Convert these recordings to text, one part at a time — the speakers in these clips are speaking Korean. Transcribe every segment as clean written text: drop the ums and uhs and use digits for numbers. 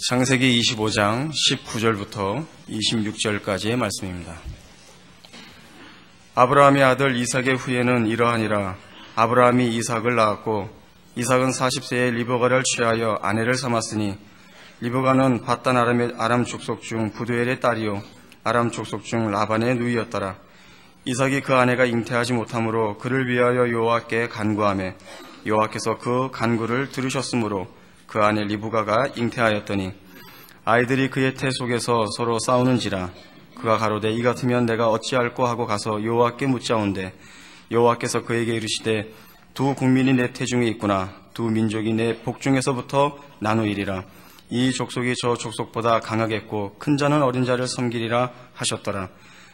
창세기 25장 19절부터 26절까지의 말씀입니다. 아브라함의 아들 이삭의 후예는 이러하니라. 아브라함이 이삭을 낳았고 이삭은 40세에 리브가를 취하여 아내를 삼았으니 리브가는 밧단 아람 족속 중 부두엘의 딸이요 아람 족속 중 라반의 누이였더라. 이삭이 그 아내가 잉태하지 못하므로 그를 위하여 여호와께 간구하매 여호와께서 그 간구를 들으셨으므로 그 아내 리브가가 잉태하였더니 아이들이 그의 태 속에서 서로 싸우는지라. 그가 가로되 이 같으면 내가 어찌할꼬 하고 가서 여호와께 묻자온대 여호와께서 그에게 이르시되 두 국민이 내 태중에 있구나. 두 민족이 내 복중에서부터 나누이리라. 이 족속이 저 족속보다 강하겠고 큰 자는 어린 자를 섬기리라 하셨더라.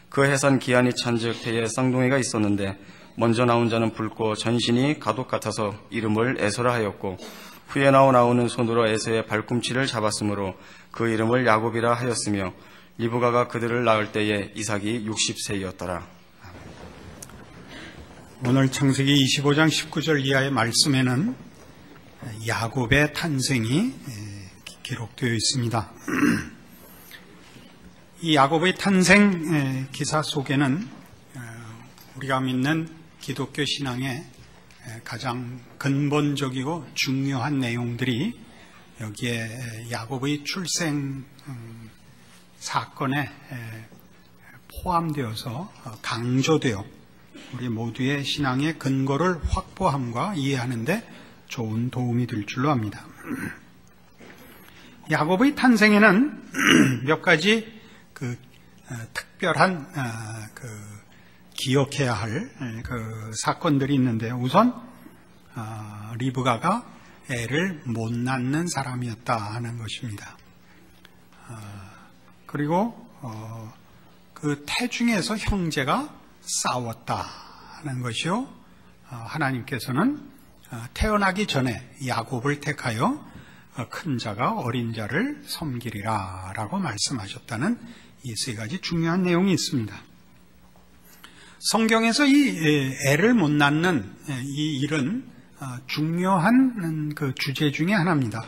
그 해산 기한이 찬즉 태에 쌍둥이가 있었는데 먼저 나온 자는 붉고 전신이 가독 같아서 이름을 에서라 하였고 후에 나온 아우는 손으로 에서의 발꿈치를 잡았으므로 그 이름을 야곱이라 하였으며 리브가가 그들을 낳을 때에 이삭이 60세였더라. 오늘 창세기 25장 19절 이하의 말씀에는 야곱의 탄생이 기록되어 있습니다. 이 야곱의 탄생 기사 속에는 우리가 믿는 기독교 신앙의 가장 근본적이고 중요한 내용들이 여기에 야곱의 출생 사건에 포함되어서 강조되어 우리 모두의 신앙의 근거를 확보함과 이해하는데 좋은 도움이 될 줄로 압니다. 야곱의 탄생에는 몇 가지 특별한 기억해야 할 사건들이 있는데 우선 리브가가 애를 못 낳는 사람이었다 하는 것입니다. 그리고 그 태중에서 형제가 싸웠다 하는 것이요. 하나님께서는 태어나기 전에 야곱을 택하여 큰 자가 어린 자를 섬기리라 라고 말씀하셨다는 이 세 가지 중요한 내용이 있습니다. 성경에서 이 애를 못 낳는 이 일은 중요한 그 주제 중에 하나입니다.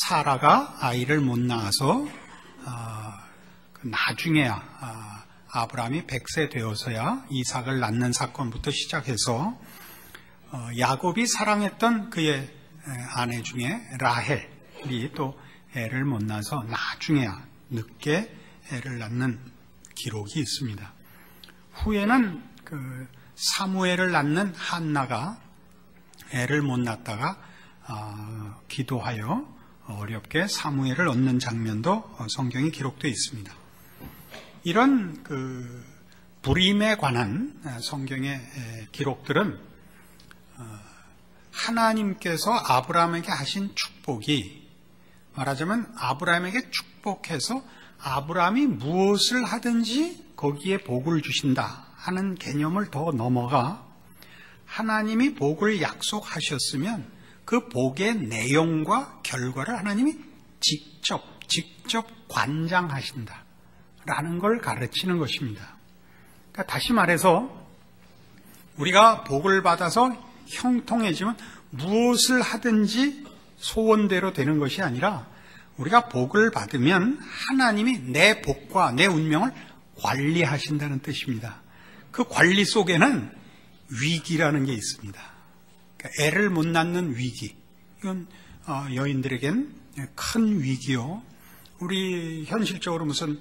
사라가 아이를 못 낳아서 나중에야 아브라함이 100세 되어서야 이삭을 낳는 사건부터 시작해서 야곱이 사랑했던 그의 아내 중에 라헬이 또 애를 못 낳아서 나중에야 늦게 애를 낳는 기록이 있습니다. 후에는 그 사무엘을 낳는 한나가 애를 못 낳다가 기도하여 어렵게 사무엘을 얻는 장면도 성경에 기록되어 있습니다. 이런 그 불임에 관한 성경의 기록들은 하나님께서 아브라함에게 하신 축복이 말하자면 아브라함에게 축복해서 아브라함이 무엇을 하든지 거기에 복을 주신다 하는 개념을 더 넘어가 하나님이 복을 약속하셨으면 그 복의 내용과 결과를 하나님이 직접 관장하신다 라는 걸 가르치는 것입니다. 그러니까 다시 말해서 우리가 복을 받아서 형통해지면 무엇을 하든지 소원대로 되는 것이 아니라 우리가 복을 받으면 하나님이 내 복과 내 운명을 관리하신다는 뜻입니다. 그 관리 속에는 위기라는 게 있습니다. 그러니까 애를 못 낳는 위기. 이건 여인들에겐 큰 위기요. 우리 현실적으로 무슨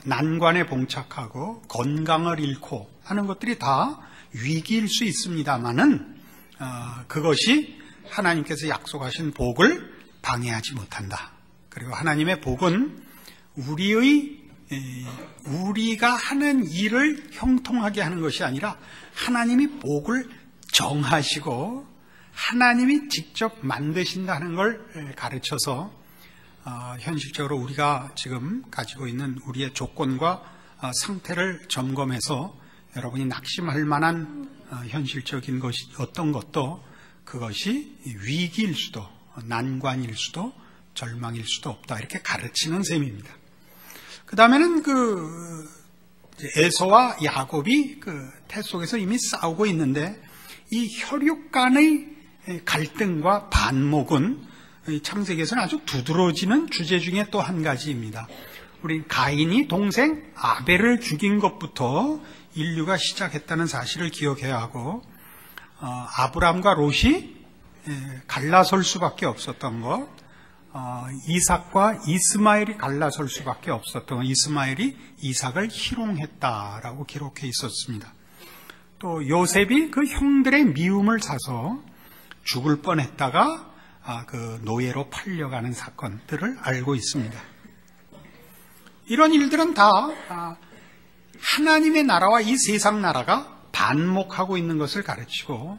난관에 봉착하고 건강을 잃고 하는 것들이 다 위기일 수 있습니다만은 그것이 하나님께서 약속하신 복을 방해하지 못한다. 그리고 하나님의 복은 우리가 하는 일을 형통하게 하는 것이 아니라 하나님이 복을 정하시고 하나님이 직접 만드신다는 걸 가르쳐서 현실적으로 우리가 지금 가지고 있는 우리의 조건과 상태를 점검해서 여러분이 낙심할 만한 현실적인 것이 어떤 것도 그것이 위기일 수도 난관일 수도 절망일 수도 없다 이렇게 가르치는 셈입니다. 그 다음에는 에서와 야곱이 그 태 속에서 이미 싸우고 있는데 이 혈육 간의 갈등과 반목은 창세기에서는 아주 두드러지는 주제 중에 또 한 가지입니다. 우리 가인이 동생 아벨을 죽인 것부터 인류가 시작했다는 사실을 기억해야 하고, 아브람과 롯이 갈라설 수밖에 없었던 것, 이삭과 이스마엘이 갈라설 수밖에 없었던 것, 이스마엘이 이삭을 희롱했다라고 기록해 있었습니다. 또 요셉이 그 형들의 미움을 사서 죽을 뻔했다가 그 노예로 팔려가는 사건들을 알고 있습니다. 이런 일들은 다 하나님의 나라와 이 세상 나라가 반목하고 있는 것을 가르치고,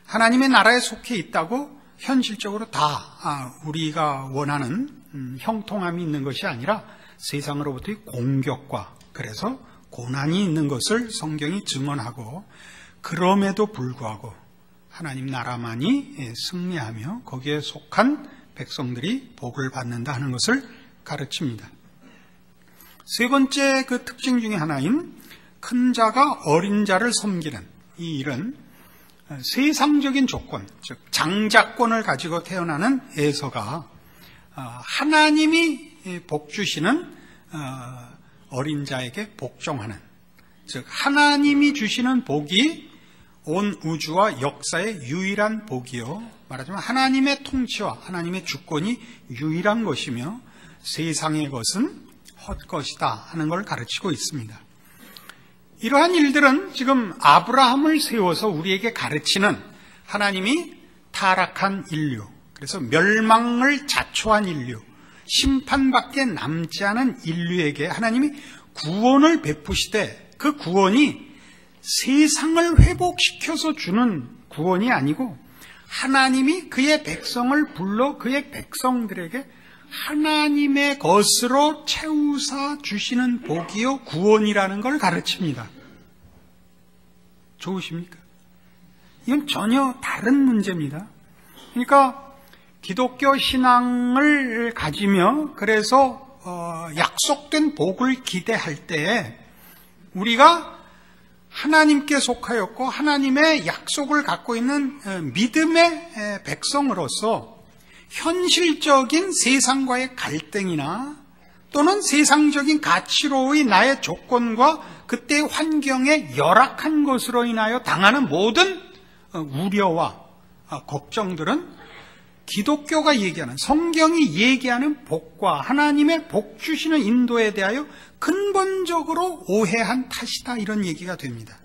하나님의 나라에 속해 있다고 현실적으로 다 우리가 원하는 형통함이 있는 것이 아니라 세상으로부터의 공격과 그래서 고난이 있는 것을 성경이 증언하고, 그럼에도 불구하고 하나님 나라만이 승리하며 거기에 속한 백성들이 복을 받는다 하는 것을 가르칩니다. 세 번째 그 특징 중에 하나인 큰 자가 어린 자를 섬기는 이 일은 세상적인 조건, 즉 장자권을 가지고 태어나는 에서가 하나님이 복 주시는 어린 자에게 복종하는, 즉 하나님이 주시는 복이 온 우주와 역사의 유일한 복이요, 말하자면 하나님의 통치와 하나님의 주권이 유일한 것이며 세상의 것은 헛것이다 하는 걸 가르치고 있습니다. 이러한 일들은 지금 아브라함을 세워서 우리에게 가르치는 하나님이 타락한 인류, 그래서 멸망을 자초한 인류, 심판밖에 남지 않은 인류에게 하나님이 구원을 베푸시되, 그 구원이 세상을 회복시켜서 주는 구원이 아니고 하나님이 그의 백성을 불러 그의 백성들에게 하나님의 것으로 채우사 주시는 복이요 구원이라는 걸 가르칩니다. 좋으십니까? 이건 전혀 다른 문제입니다. 그러니까 기독교 신앙을 가지며 그래서 약속된 복을 기대할 때에 우리가 하나님께 속하였고 하나님의 약속을 갖고 있는 믿음의 백성으로서 현실적인 세상과의 갈등이나 또는 세상적인 가치로의 나의 조건과 그때의 환경에 열악한 것으로 인하여 당하는 모든 우려와 걱정들은 기독교가 얘기하는, 성경이 얘기하는 복과 하나님의 복 주시는 인도에 대하여 근본적으로 오해한 탓이다, 이런 얘기가 됩니다.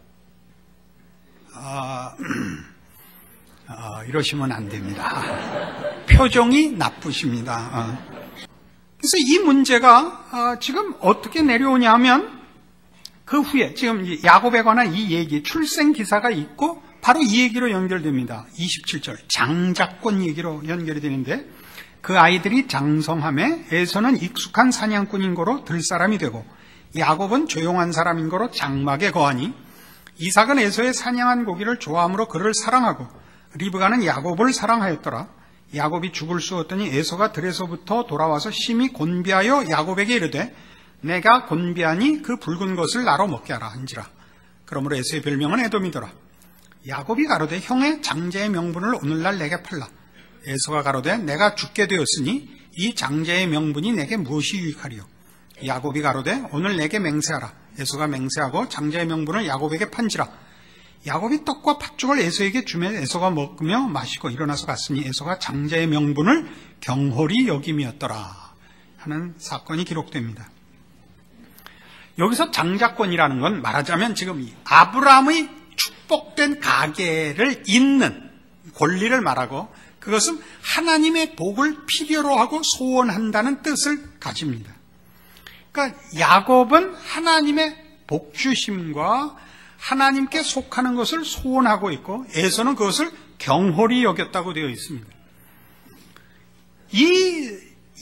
이러시면 안 됩니다. 표정이 나쁘십니다. 그래서 이 문제가 지금 어떻게 내려오냐 하면, 그 후에 지금 야곱에 관한 이 얘기, 출생 기사가 있고 바로 이 얘기로 연결됩니다. 27절 장자권 얘기로 연결이 되는데, 그 아이들이 장성함에 에서는 익숙한 사냥꾼인 거로 들사람이 되고 야곱은 조용한 사람인 거로 장막에 거하니, 이삭은 에서의 사냥한 고기를 좋아함으로 그를 사랑하고 리브가는 야곱을 사랑하였더라. 야곱이 죽을 쑤었더니 에서가 들에서부터 돌아와서 심히 곤비하여 야곱에게 이르되 내가 곤비하니 그 붉은 것을 나로 먹게 하라 한지라. 그러므로 에서의 별명은 에돔이더라. 야곱이 가로되 형의 장자의 명분을 오늘날 내게 팔라. 에서가 가로되 내가 죽게 되었으니 이 장자의 명분이 내게 무엇이 유익하리요. 야곱이 가로되 오늘 내게 맹세하라. 에서가 맹세하고 장자의 명분을 야곱에게 판지라. 야곱이 떡과 팥죽을 에서에게 주며 에서가 먹으며 마시고 일어나서 갔으니 에서가 장자의 명분을 경홀히 여김이었더라 하는 사건이 기록됩니다. 여기서 장자권이라는 건 말하자면 지금 아브라함의 축복된 가계를 잇는 권리를 말하고, 그것은 하나님의 복을 필요로 하고 소원한다는 뜻을 가집니다. 그러니까 야곱은 하나님의 복주심과 하나님께 속하는 것을 소원하고 있고, 에서는 그것을 경홀히 여겼다고 되어 있습니다. 이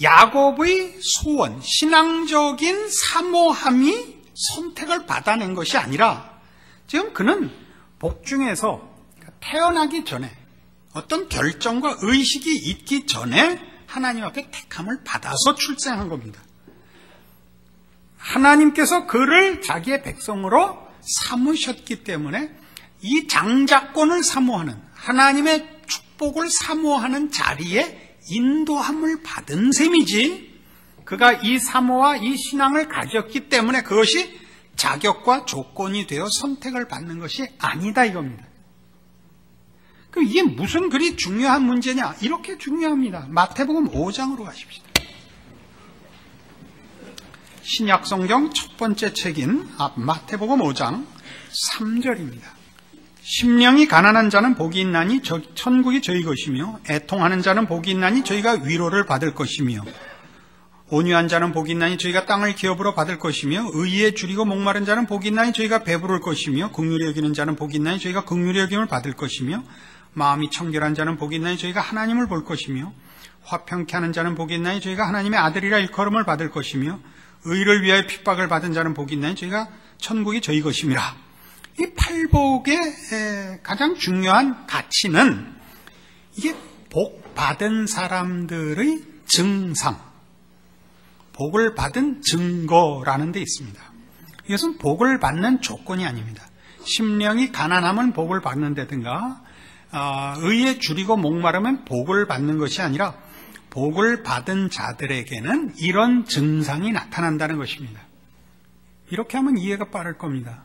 야곱의 소원, 신앙적인 사모함이 선택을 받아낸 것이 아니라, 지금 그는 복중에서 태어나기 전에 어떤 결정과 의식이 있기 전에 하나님 앞에 택함을 받아서 출생한 겁니다. 하나님께서 그를 자기의 백성으로 삼으셨기 때문에 이 장자권을 사모하는, 하나님의 축복을 사모하는 자리에 인도함을 받은 셈이지 그가 이 사모와 이 신앙을 가졌기 때문에 그것이 자격과 조건이 되어 선택을 받는 것이 아니다 이겁니다. 이게 무슨 그리 중요한 문제냐? 이렇게 중요합니다. 마태복음 5장으로 가십시다. 신약성경 첫 번째 책인 마태복음 5장 3절입니다. 심령이 가난한 자는 복이 있나니 천국이 저희 것이며 애통하는 자는 복이 있나니 저희가 위로를 받을 것이며 온유한 자는 복이 있나니 저희가 땅을 기업으로 받을 것이며 의에 줄이고 목마른 자는 복이 있나니 저희가 배부를 것이며 긍휼히 여기는 자는 복이 있나니 저희가 긍휼히 여김을 받을 것이며 마음이 청결한 자는 복이 있나니 저희가 하나님을 볼 것이며 화평케 하는 자는 복이 있나니 저희가 하나님의 아들이라 일컬음을 받을 것이며 의를 위하여 핍박을 받은 자는 복이 있나니 저희가 천국이 저희 것임이라. 이 팔복의 가장 중요한 가치는 이게 복 받은 사람들의 증상, 복을 받은 증거라는 데 있습니다. 이것은 복을 받는 조건이 아닙니다. 심령이 가난하면 복을 받는다든가 의에 줄이고 목마르면 복을 받는 것이 아니라 복을 받은 자들에게는 이런 증상이 나타난다는 것입니다. 이렇게 하면 이해가 빠를 겁니다.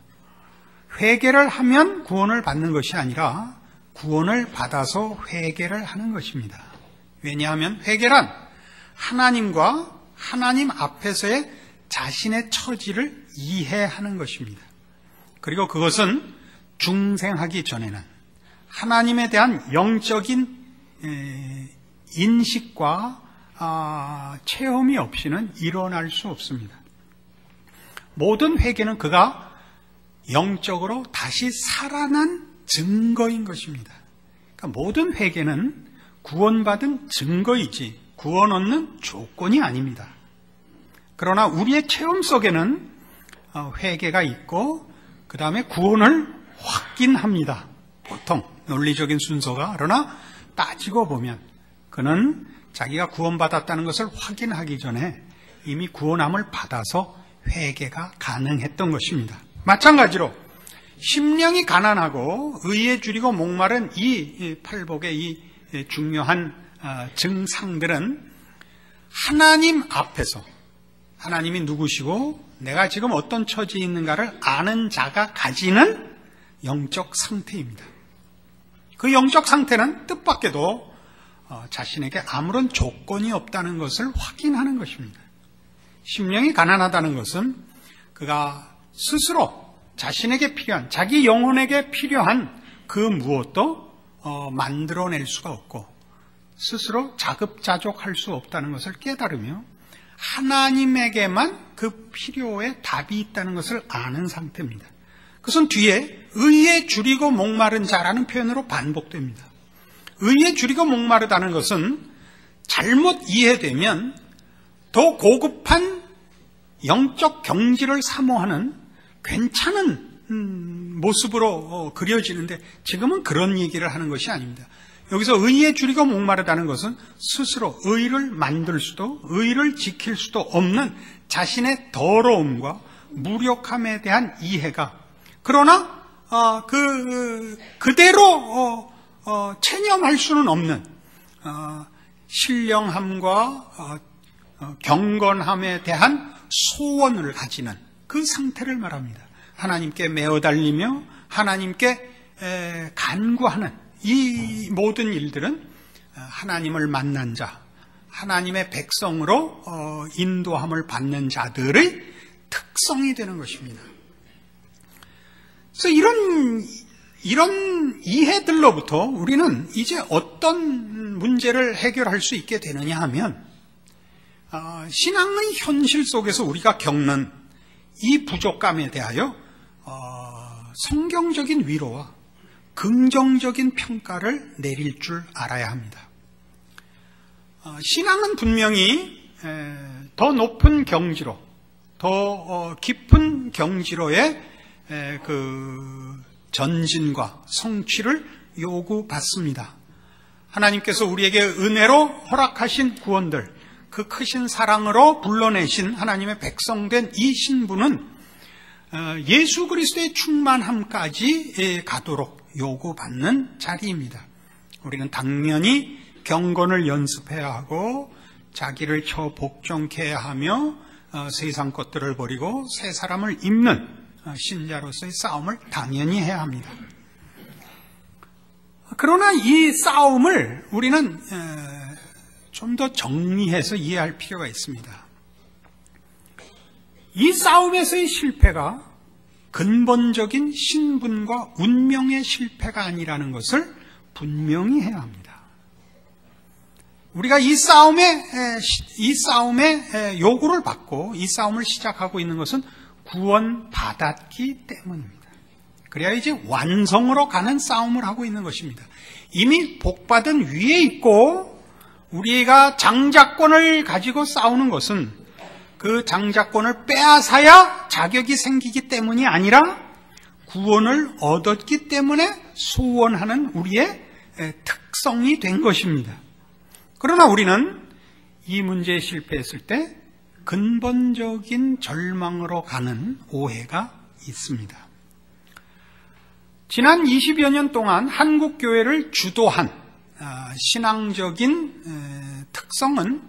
회개를 하면 구원을 받는 것이 아니라 구원을 받아서 회개를 하는 것입니다. 왜냐하면 회개란 하나님과 하나님 앞에서의 자신의 처지를 이해하는 것입니다. 그리고 그것은 중생하기 전에는 하나님에 대한 영적인 인식과 체험이 없이는 일어날 수 없습니다. 모든 회개는 그가 영적으로 다시 살아난 증거인 것입니다. 그러니까 모든 회개는 구원받은 증거이지 구원 얻는 조건이 아닙니다. 그러나 우리의 체험 속에는 회개가 있고 그 다음에 구원을 확인합니다. 보통 논리적인 순서가. 그러나 따지고 보면 그는 자기가 구원받았다는 것을 확인하기 전에 이미 구원함을 받아서 회개가 가능했던 것입니다. 마찬가지로 심령이 가난하고 의에 줄이고 목마른 이 팔복의 이 중요한 증상들은 하나님 앞에서 하나님이 누구시고 내가 지금 어떤 처지에 있는가를 아는 자가 가지는 영적 상태입니다. 그 영적 상태는 뜻밖에도 자신에게 아무런 조건이 없다는 것을 확인하는 것입니다. 심령이 가난하다는 것은 그가 스스로 자신에게 필요한, 자기 영혼에게 필요한 그 무엇도 만들어낼 수가 없고 스스로 자급자족할 수 없다는 것을 깨달으며 하나님에게만 그 필요에 답이 있다는 것을 아는 상태입니다. 그것은 뒤에 의에 줄이고 목마른 자라는 표현으로 반복됩니다. 의에 줄이고 목마르다는 것은 잘못 이해되면 더 고급한 영적 경지를 사모하는 괜찮은 모습으로 그려지는데 지금은 그런 얘기를 하는 것이 아닙니다. 여기서 의에 줄이고 목마르다는 것은 스스로 의를 만들 수도 의를 지킬 수도 없는 자신의 더러움과 무력함에 대한 이해가 그러나 그대로 체념할 수는 없는 신령함과 경건함에 대한 소원을 가지는 그 상태를 말합니다. 하나님께 매어 달리며 하나님께 간구하는 이 모든 일들은 하나님을 만난 자, 하나님의 백성으로 인도함을 받는 자들의 특성이 되는 것입니다. 그래서 이런 이해들로부터 우리는 이제 어떤 문제를 해결할 수 있게 되느냐 하면 신앙의 현실 속에서 우리가 겪는 이 부족감에 대하여 성경적인 위로와 긍정적인 평가를 내릴 줄 알아야 합니다. 신앙은 분명히 더 높은 경지로, 더 깊은 경지로의 그 전진과 성취를 요구받습니다. 하나님께서 우리에게 은혜로 허락하신 구원들, 그 크신 사랑으로 불러내신 하나님의 백성된 이 신부는 예수 그리스도의 충만함까지 가도록 요구받는 자리입니다. 우리는 당연히 경건을 연습해야 하고 자기를 복종케 해야 하며 세상 것들을 버리고 새 사람을 입는 신자로서의 싸움을 당연히 해야 합니다. 그러나 이 싸움을 우리는 좀 더 정리해서 이해할 필요가 있습니다. 이 싸움에서의 실패가 근본적인 신분과 운명의 실패가 아니라는 것을 분명히 해야 합니다. 우리가 이 싸움의 요구를 받고 이 싸움을 시작하고 있는 것은 구원받았기 때문입니다. 그래야 이제 완성으로 가는 싸움을 하고 있는 것입니다. 이미 복받은 위에 있고 우리가 장자권을 가지고 싸우는 것은 그 장자권을 빼앗아야 자격이 생기기 때문이 아니라 구원을 얻었기 때문에 소원하는 우리의 특성이 된 것입니다. 그러나 우리는 이 문제에 실패했을 때 근본적인 절망으로 가는 오해가 있습니다. 지난 20여 년 동안 한국 교회를 주도한 신앙적인 특성은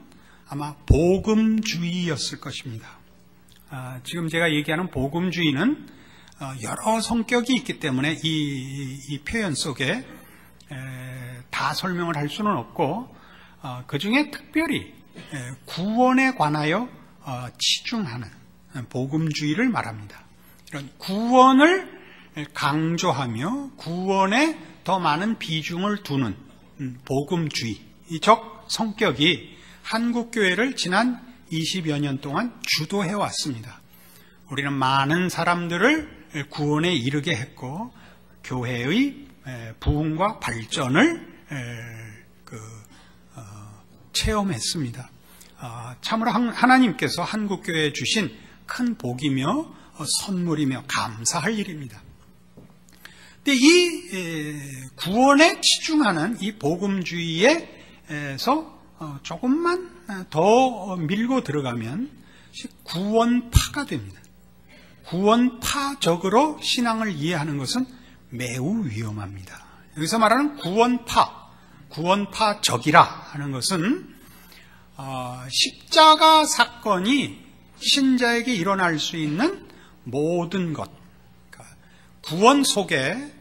아마 복음주의였을 것입니다. 지금 제가 얘기하는 복음주의는 여러 성격이 있기 때문에 이 표현 속에 다 설명을 할 수는 없고 그 중에 특별히 구원에 관하여 치중하는 복음주의를 말합니다. 이런 구원을 강조하며 구원에 더 많은 비중을 두는 복음주의적 성격이 한국교회를 지난 20여 년 동안 주도해 왔습니다. 우리는 많은 사람들을 구원에 이르게 했고 교회의 부흥과 발전을 체험했습니다. 참으로 하나님께서 한국교회에 주신 큰 복이며 선물이며 감사할 일입니다. 근데 이 구원에 치중하는 이 복음주의에서 조금만 더 밀고 들어가면 구원파가 됩니다. 구원파적으로 신앙을 이해하는 것은 매우 위험합니다. 여기서 말하는 구원파적이라 하는 것은 십자가 사건이 신자에게 일어날 수 있는 모든 것, 구원 속에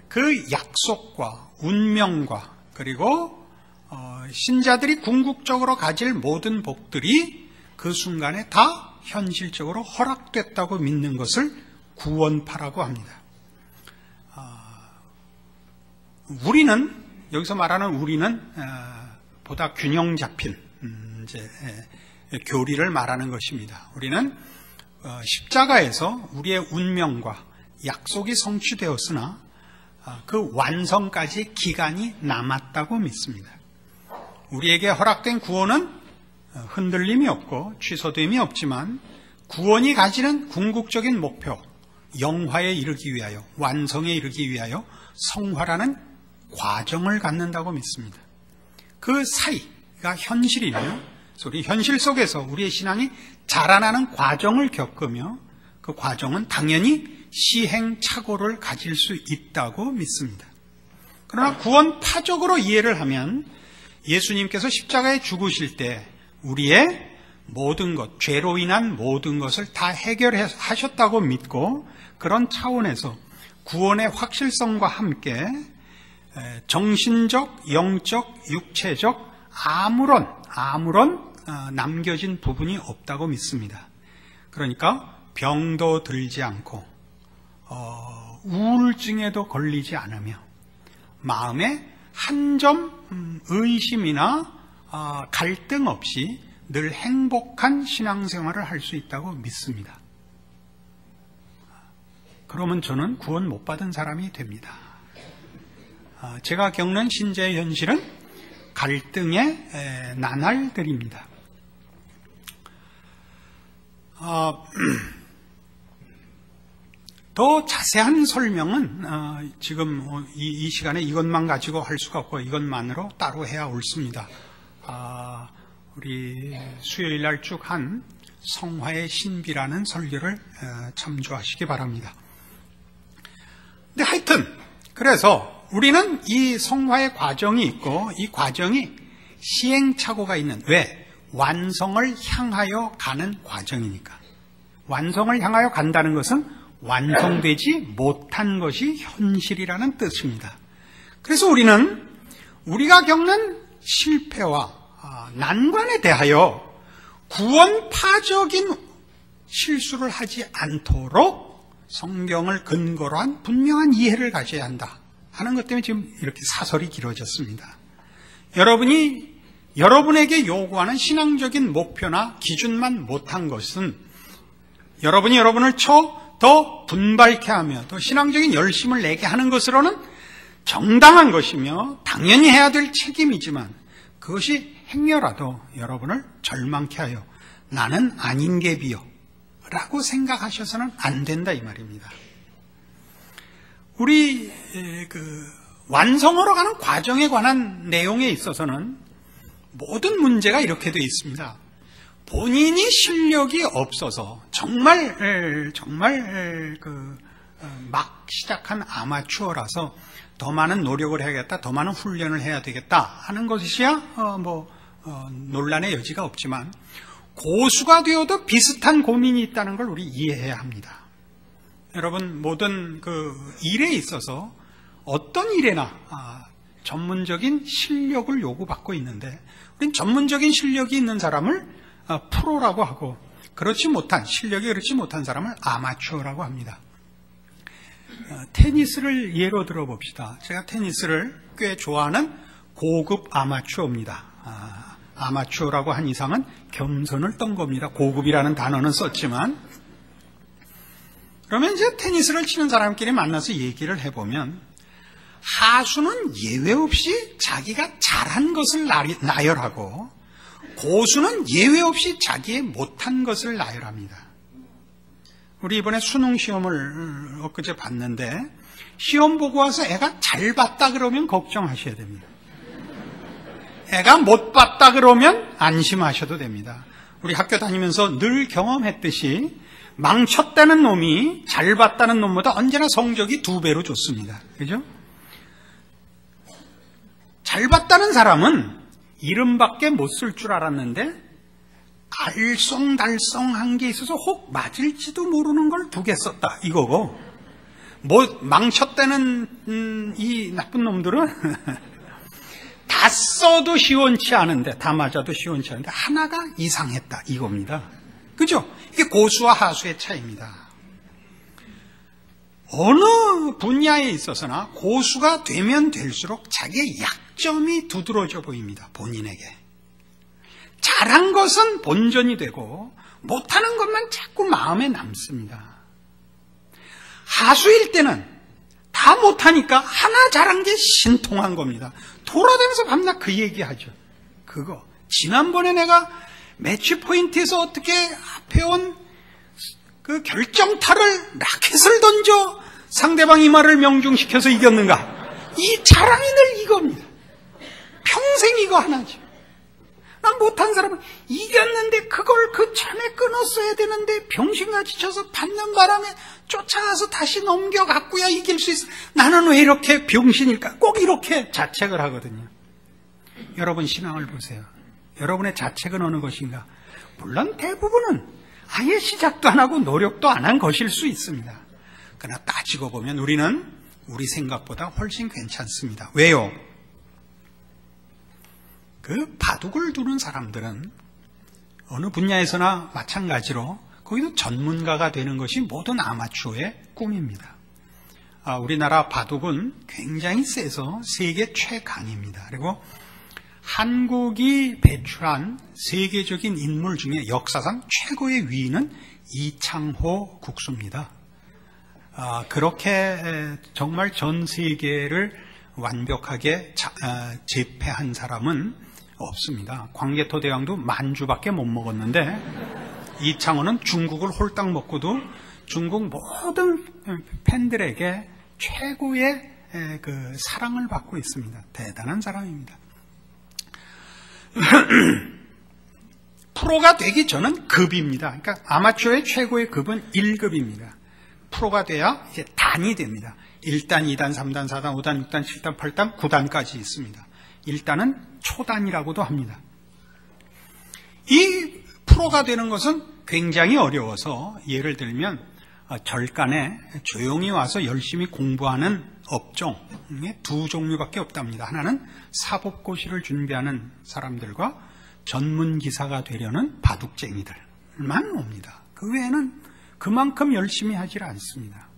그 약속과 운명과 그리고 신자들이 궁극적으로 가질 모든 복들이 그 순간에 다 현실적으로 허락됐다고 믿는 것을 구원파라고 합니다. 우리는 여기서 말하는 우리는 보다 균형 잡힌 교리를 말하는 것입니다. 우리는 십자가에서 우리의 운명과 약속이 성취되었으나 그 완성까지 기간이 남았다고 믿습니다. 우리에게 허락된 구원은 흔들림이 없고 취소됨이 없지만 구원이 가지는 궁극적인 목표, 영화에 이르기 위하여, 완성에 이르기 위하여 성화라는 과정을 갖는다고 믿습니다. 그 사이가 현실이며 우리 현실 속에서 우리의 신앙이 자라나는 과정을 겪으며 그 과정은 당연히 시행착오를 가질 수 있다고 믿습니다. 그러나 구원파적으로 이해를 하면 예수님께서 십자가에 죽으실 때 우리의 모든 것, 죄로 인한 모든 것을 다 해결하셨다고 믿고 그런 차원에서 구원의 확실성과 함께 정신적, 영적, 육체적 아무런 남겨진 부분이 없다고 믿습니다. 그러니까 병도 들지 않고 우울증에도 걸리지 않으며 마음에 한 점 의심이나 갈등 없이 늘 행복한 신앙생활을 할 수 있다고 믿습니다. 그러면 저는 구원 못 받은 사람이 됩니다. 제가 겪는 신자의 현실은 갈등의 나날들입니다. 더 자세한 설명은 지금 이 시간에 이것만 가지고 할 수가 없고 이것만으로 따로 해야 옳습니다. 우리 수요일 날 쭉 한 성화의 신비라는 설교를 참조하시기 바랍니다. 근데 하여튼 그래서 우리는 이 성화의 과정이 있고 이 과정이 시행착오가 있는, 왜? 완성을 향하여 가는 과정이니까. 완성을 향하여 간다는 것은 완성되지 못한 것이 현실이라는 뜻입니다. 그래서 우리는 우리가 겪는 실패와 난관에 대하여 구원파적인 실수를 하지 않도록 성경을 근거로 한 분명한 이해를 가져야 한다 하는 것 때문에 지금 이렇게 사설이 길어졌습니다. 여러분에게 요구하는 신앙적인 목표나 기준만 못한 것은 여러분이 여러분을 더 분발케 하며 더 신앙적인 열심을 내게 하는 것으로는 정당한 것이며 당연히 해야 될 책임이지만 그것이 행여라도 여러분을 절망케 하여 나는 아닌 게 비요 라고 생각하셔서는 안 된다 이 말입니다. 우리 완성으로 가는 과정에 관한 내용에 있어서는 모든 문제가 이렇게 되어 있습니다. 본인이 실력이 없어서 정말 막 시작한 아마추어라서 더 많은 노력을 해야겠다, 더 많은 훈련을 해야 되겠다 하는 것이야 논란의 여지가 없지만 고수가 되어도 비슷한 고민이 있다는 걸 우리 이해해야 합니다. 여러분, 모든 일에 있어서 어떤 일에나 전문적인 실력을 요구받고 있는데 우린 전문적인 실력이 있는 사람을 프로라고 하고 실력이 그렇지 못한 사람을 아마추어라고 합니다. 테니스를 예로 들어봅시다. 제가 테니스를 꽤 좋아하는 고급 아마추어입니다. 아마추어라고 한 이상은 겸손을 떤 겁니다. 고급이라는 단어는 썼지만. 그러면 이제 테니스를 치는 사람끼리 만나서 얘기를 해보면 하수는 예외 없이 자기가 잘한 것을 나열하고 고수는 예외 없이 자기의 못한 것을 나열합니다. 우리 이번에 수능 시험을 엊그제 봤는데 시험 보고 와서 애가 잘 봤다 그러면 걱정하셔야 됩니다. 애가 못 봤다 그러면 안심하셔도 됩니다. 우리 학교 다니면서 늘 경험했듯이 망쳤다는 놈이 잘 봤다는 놈보다 언제나 성적이 2배로 좋습니다. 그죠? 잘 봤다는 사람은 이름밖에 못 쓸 줄 알았는데 알쏭달쏭한 게 있어서 혹 맞을지도 모르는 걸 2개 썼다 이거고, 망쳤다는 이 나쁜 놈들은 다 써도 시원치 않은데, 다 맞아도 시원치 않은데 하나가 이상했다 이겁니다. 그죠? 이게 고수와 하수의 차이입니다. 어느 분야에 있어서나 고수가 되면 될수록 자기의 약점이 두드러져 보입니다. 본인에게. 잘한 것은 본전이 되고 못하는 것만 자꾸 마음에 남습니다. 하수일 때는 다 못하니까 하나 잘한 게 신통한 겁니다. 돌아다니면서 밤낮 그 얘기하죠. 그거 지난번에 내가 매치 포인트에서 어떻게 앞에 온 그 결정타를 라켓을 던져 상대방 이마를 명중시켜서 이겼는가. 이 자랑이 늘 이겁니다. 평생 이거 하나죠. 난 못한 사람은 이겼는데 그걸 그 전에 끊었어야 되는데 병신같이 쳐서 받는 바람에 쫓아가서 다시 넘겨갖고야 이길 수 있어. 나는 왜 이렇게 병신일까? 꼭 이렇게 자책을 하거든요. 여러분 신앙을 보세요. 여러분의 자책은 어느 것인가? 물론 대부분은 아예 시작도 안 하고 노력도 안 한 것일 수 있습니다. 그러나 따지고 보면 우리는 우리 생각보다 훨씬 괜찮습니다. 왜요? 그 바둑을 두는 사람들은 어느 분야에서나 마찬가지로 거기도 전문가가 되는 것이 모든 아마추어의 꿈입니다. 우리나라 바둑은 굉장히 세서 세계 최강입니다. 그리고 한국이 배출한 세계적인 인물 중에 역사상 최고의 위인은 이창호 국수입니다. 그렇게 정말 전 세계를 완벽하게 제패한 사람은 없습니다. 광개토대왕도 만주밖에 못 먹었는데 이창호는 중국을 홀딱 먹고도 중국 모든 팬들에게 최고의 그 사랑을 받고 있습니다. 대단한 사람입니다. 프로가 되기 전은 급입니다. 그러니까 아마추어의 최고의 급은 1급입니다. 프로가 돼야 이제 단이 됩니다. 1단, 2단, 3단, 4단, 5단, 6단, 7단, 8단, 9단까지 있습니다. 1단은 초단이라고도 합니다. 이 프로가 되는 것은 굉장히 어려워서 예를 들면 절간에 조용히 와서 열심히 공부하는 업종에 두 종류밖에 없답니다. 하나는 사법고시를 준비하는 사람들과 전문기사가 되려는 바둑쟁이들만 옵니다. 그 외에는 그만큼 열심히 하질 않습니다.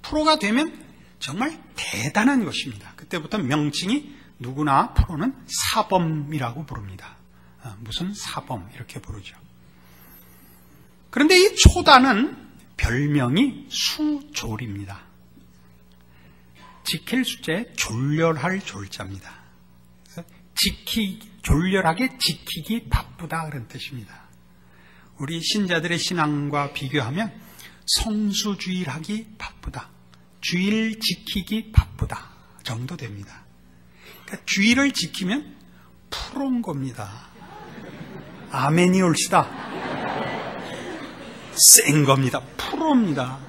프로가 되면 정말 대단한 것입니다. 그때부터 명칭이 누구나 프로는 사범이라고 부릅니다. 무슨 사범 이렇게 부르죠. 그런데 이 초단은 별명이 수졸입니다. 지킬 수자에 졸렬할 졸자입니다. 졸렬하게 지키기 바쁘다 그런 뜻입니다. 우리 신자들의 신앙과 비교하면 성수주일하기 바쁘다, 주일 지키기 바쁘다 정도 됩니다. 그러니까 주일을 지키면 프로인 겁니다. 아멘이 옳시다. 센 겁니다. 프로입니다.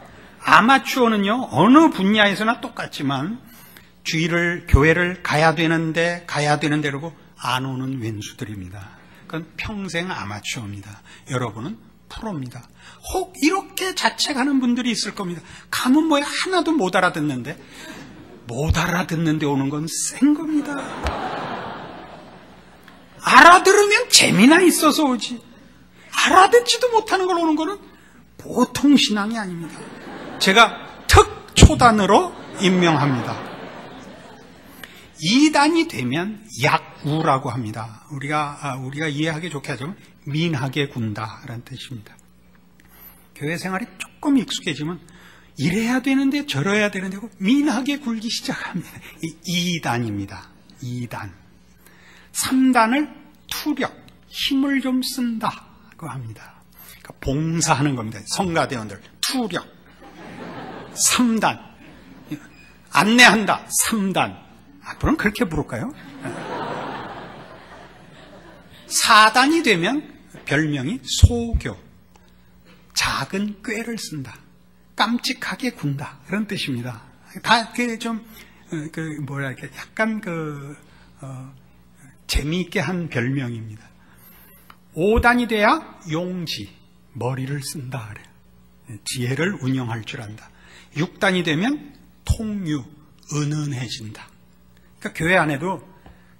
아마추어는요, 어느 분야에서나 똑같지만 주일을, 교회를 가야 되는데 그러고 안 오는 왼수들입니다. 그건 평생 아마추어입니다. 여러분은 프로입니다. 혹 이렇게 자책하는 분들이 있을 겁니다. 가면 뭐야 하나도 못 알아듣는데 오는 건 센 겁니다. 알아들으면 재미나 있어서 오지, 알아듣지도 못하는 걸 오는 거는 보통 신앙이 아닙니다. 제가 특초단으로 임명합니다. 2단이 되면 약우라고 합니다. 우리가 이해하기 좋게 하자면 민하게 군다라는 뜻입니다. 교회 생활이 조금 익숙해지면 이래야 되는데 저래야 되는데 민하게 굴기 시작합니다. 2단입니다. 2단. 3단을 투력, 힘을 좀 쓴다고 합니다. 그러니까 봉사하는 겁니다. 성가대원들 투력. 3단. 안내한다. 3단. 앞으로는 그렇게 부를까요? 4단이 되면 별명이 소교, 작은 꾀를 쓴다, 깜찍하게 군다 그런 뜻입니다. 다 좀 약간 재미있게 한 별명입니다. 5단이 돼야 용지, 머리를 쓴다 그래요. 지혜를 운영할 줄 안다. 6단이 되면 통유, 은은해진다. 그러니까 교회 안에도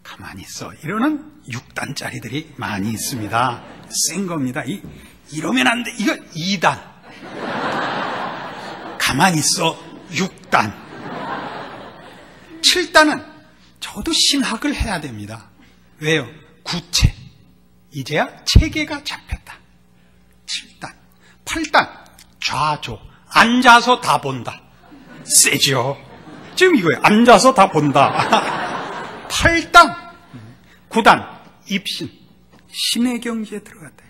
가만히 있어 이러는 6단짜리들이 많이 있습니다. 센 겁니다. 이러면 안 돼. 이거 2단. 가만히 있어. 6단. 7단은 저도 신학을 해야 됩니다. 왜요? 구체. 이제야 체계가 잡혔다. 7단. 8단. 좌조. 앉아서 다 본다. 세죠? 지금 이거예요. 앉아서 다 본다. 8단. 9단. 입신. 신의 경지에 들어갔다.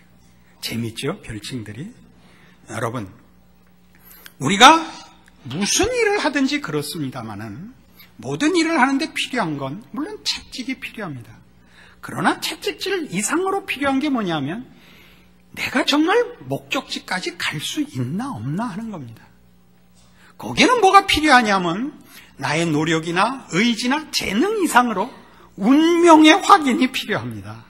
재밌죠? 별칭들이. 여러분, 우리가 무슨 일을 하든지 그렇습니다마는 모든 일을 하는데 필요한 건 물론 채찍이 필요합니다. 그러나 채찍질 이상으로 필요한 게 뭐냐면 내가 정말 목적지까지 갈 수 있나 없나 하는 겁니다. 거기에는 뭐가 필요하냐면 나의 노력이나 의지나 재능 이상으로 운명의 확인이 필요합니다.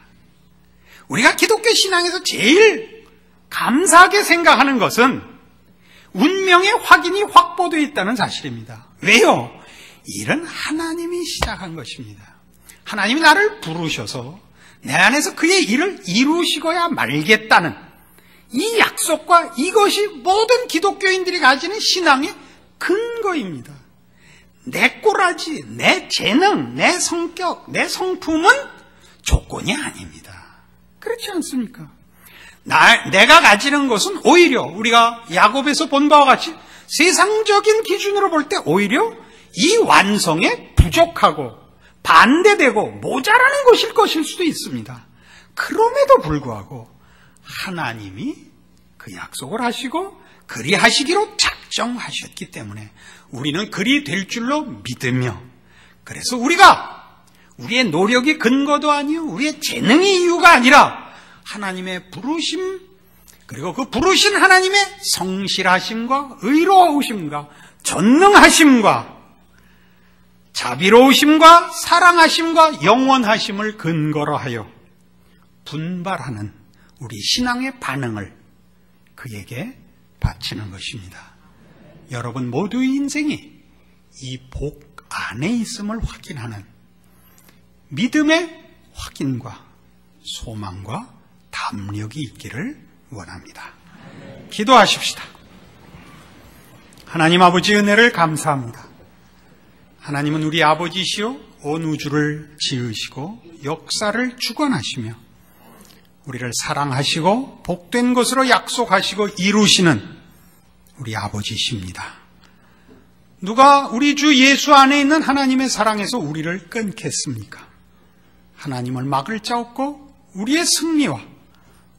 우리가 기독교 신앙에서 제일 감사하게 생각하는 것은 운명의 확인이 확보되어 있다는 사실입니다. 왜요? 일은 하나님이 시작한 것입니다. 하나님이 나를 부르셔서 내 안에서 그의 일을 이루시고야 말겠다는 이 약속과 이것이 모든 기독교인들이 가지는 신앙의 근거입니다. 내 꼬라지, 내 재능, 내 성격, 내 성품은 조건이 아닙니다. 그렇지 않습니까? 내가 가지는 것은 오히려 우리가 야곱에서 본 바와 같이 세상적인 기준으로 볼 때 오히려 이 완성에 부족하고 반대되고 모자라는 것일 수도 있습니다. 그럼에도 불구하고 하나님이 그 약속을 하시고 그리 하시기로 작정하셨기 때문에 우리는 그리 될 줄로 믿으며, 그래서 우리의 노력이 근거도 아니요 우리의 재능이 이유가 아니라 하나님의 부르심, 그리고 그 부르신 하나님의 성실하심과 의로우심과 전능하심과 자비로우심과 사랑하심과 영원하심을 근거로 하여 분발하는 우리 신앙의 반응을 그에게 바치는 것입니다. 여러분 모두의 인생이 이 복 안에 있음을 확인하는 믿음의 확인과 소망과 담력이 있기를 원합니다. 기도하십시다. 하나님 아버지 은혜를 감사합니다. 하나님은 우리 아버지시요 온 우주를 지으시고 역사를 주관하시며 우리를 사랑하시고 복된 것으로 약속하시고 이루시는 우리 아버지십니다. 누가 우리 주 예수 안에 있는 하나님의 사랑에서 우리를 끊겠습니까? 하나님을 막을 자 없고 우리의 승리와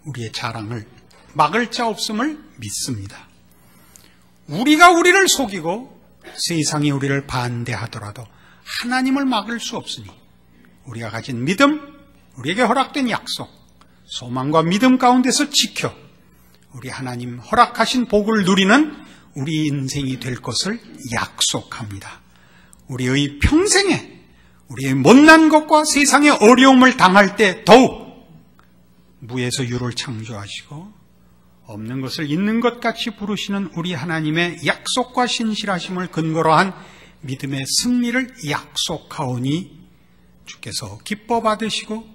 우리의 자랑을 막을 자 없음을 믿습니다. 우리가 우리를 속이고 세상이 우리를 반대하더라도 하나님을 막을 수 없으니 우리가 가진 믿음, 우리에게 허락된 약속, 소망과 믿음 가운데서 지켜 우리 하나님 허락하신 복을 누리는 우리 인생이 될 것을 약속합니다. 우리의 평생에 우리의 못난 것과 세상의 어려움을 당할 때 더욱 무에서 유를 창조하시고 없는 것을 있는 것 같이 부르시는 우리 하나님의 약속과 신실하심을 근거로 한 믿음의 승리를 약속하오니 주께서 기뻐 받으시고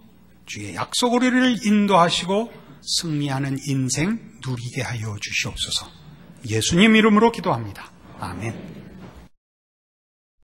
주의 약속으로 우리를 인도하시고 승리하는 인생 누리게 하여 주시옵소서. 예수님 이름으로 기도합니다. 아멘.